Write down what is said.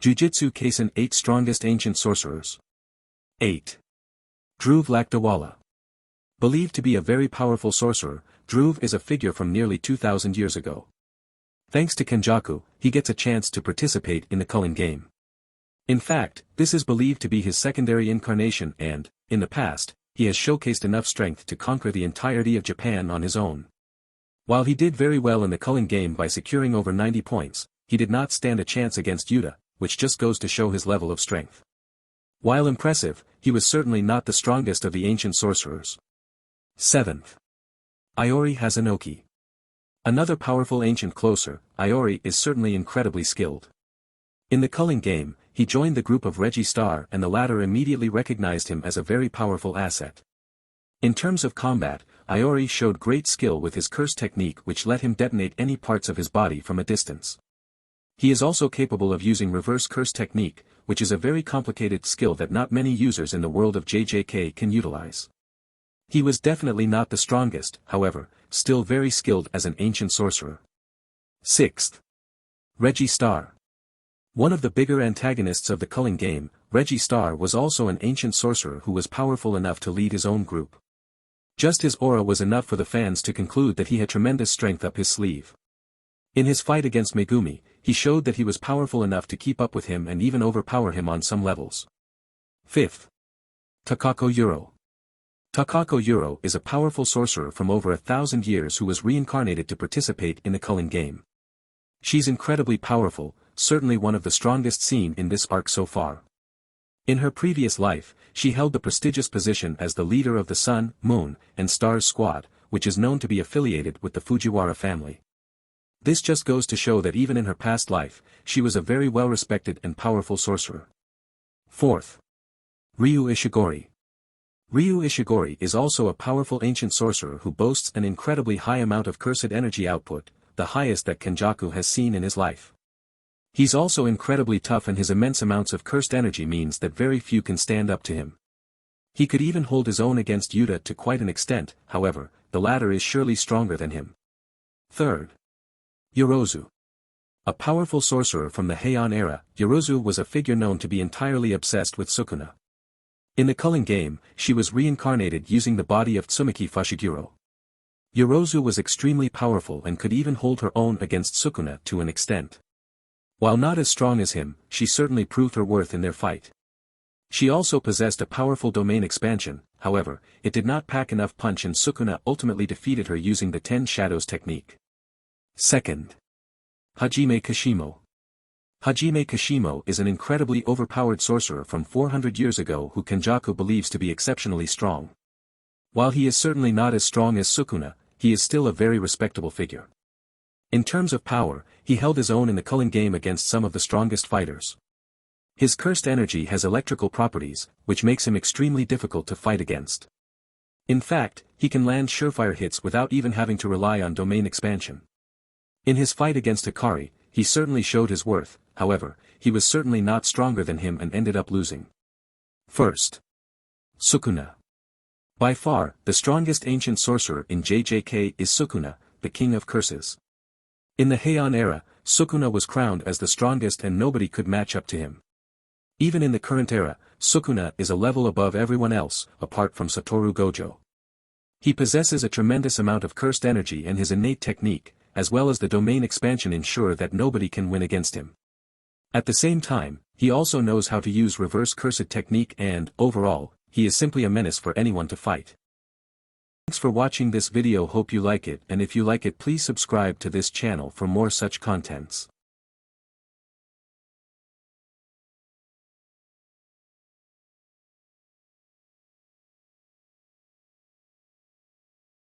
Jujutsu Kaisen 8 Strongest Ancient Sorcerers. 8. Dhruv Lakdawala. Believed to be a very powerful sorcerer, Dhruv is a figure from nearly 2,000 years ago. Thanks to Kenjaku, he gets a chance to participate in the Culling game. In fact, this is believed to be his secondary incarnation and, in the past, he has showcased enough strength to conquer the entirety of Japan on his own. While he did very well in the Culling game by securing over 90 points, he did not stand a chance against Yuta, which just goes to show his level of strength. While impressive, he was certainly not the strongest of the ancient sorcerers. 7th. Iori Hazanoki. Another powerful ancient closer, Iori is certainly incredibly skilled. In the Culling game, he joined the group of Reggie Star and the latter immediately recognized him as a very powerful asset. In terms of combat, Iori showed great skill with his curse technique which let him detonate any parts of his body from a distance. He is also capable of using reverse curse technique, which is a very complicated skill that not many users in the world of JJK can utilize. He was definitely not the strongest, however, still very skilled as an ancient sorcerer. 6th. Reggie Star. One of the bigger antagonists of the Culling game, Reggie Star was also an ancient sorcerer who was powerful enough to lead his own group. Just his aura was enough for the fans to conclude that he had tremendous strength up his sleeve. In his fight against Megumi, he showed that he was powerful enough to keep up with him and even overpower him on some levels. 5th. Takako Yuro. Takako Yuro is a powerful sorcerer from over 1,000 years who was reincarnated to participate in the Culling game. She's incredibly powerful, certainly one of the strongest seen in this arc so far. In her previous life, she held the prestigious position as the leader of the Sun, Moon, and Stars Squad, which is known to be affiliated with the Fujiwara family. This just goes to show that even in her past life, she was a very well-respected and powerful sorcerer. 4th. Ryu Ishigori. Ryu Ishigori is also a powerful ancient sorcerer who boasts an incredibly high amount of cursed energy output, the highest that Kenjaku has seen in his life. He's also incredibly tough and his immense amounts of cursed energy means that very few can stand up to him. He could even hold his own against Yuta to quite an extent, however, the latter is surely stronger than him. 3rd. Yorozu. A powerful sorcerer from the Heian era, Yorozu was a figure known to be entirely obsessed with Sukuna. In the Culling game, she was reincarnated using the body of Tsumaki Fushiguro. Yorozu was extremely powerful and could even hold her own against Sukuna to an extent. While not as strong as him, she certainly proved her worth in their fight. She also possessed a powerful domain expansion, however, it did not pack enough punch and Sukuna ultimately defeated her using the 10 Shadows technique. 2nd. Hajime Kashimo. Hajime Kashimo is an incredibly overpowered sorcerer from 400 years ago who Kenjaku believes to be exceptionally strong. While he is certainly not as strong as Sukuna, he is still a very respectable figure. In terms of power, he held his own in the Culling game against some of the strongest fighters. His cursed energy has electrical properties, which makes him extremely difficult to fight against. In fact, he can land surefire hits without even having to rely on domain expansion. In his fight against Hikari, he certainly showed his worth, however, he was certainly not stronger than him and ended up losing. 1st. Sukuna. By far, the strongest ancient sorcerer in JJK is Sukuna, the king of curses. In the Heian era, Sukuna was crowned as the strongest and nobody could match up to him. Even in the current era, Sukuna is a level above everyone else, apart from Satoru Gojo. He possesses a tremendous amount of cursed energy and his innate technique, as well as the domain expansion ensure that nobody can win against him. At the same time, he also knows how to use reverse cursed technique and, overall, he is simply a menace for anyone to fight. Thanks for watching this video, hope you like it, and if you like it please subscribe to this channel for more such contents.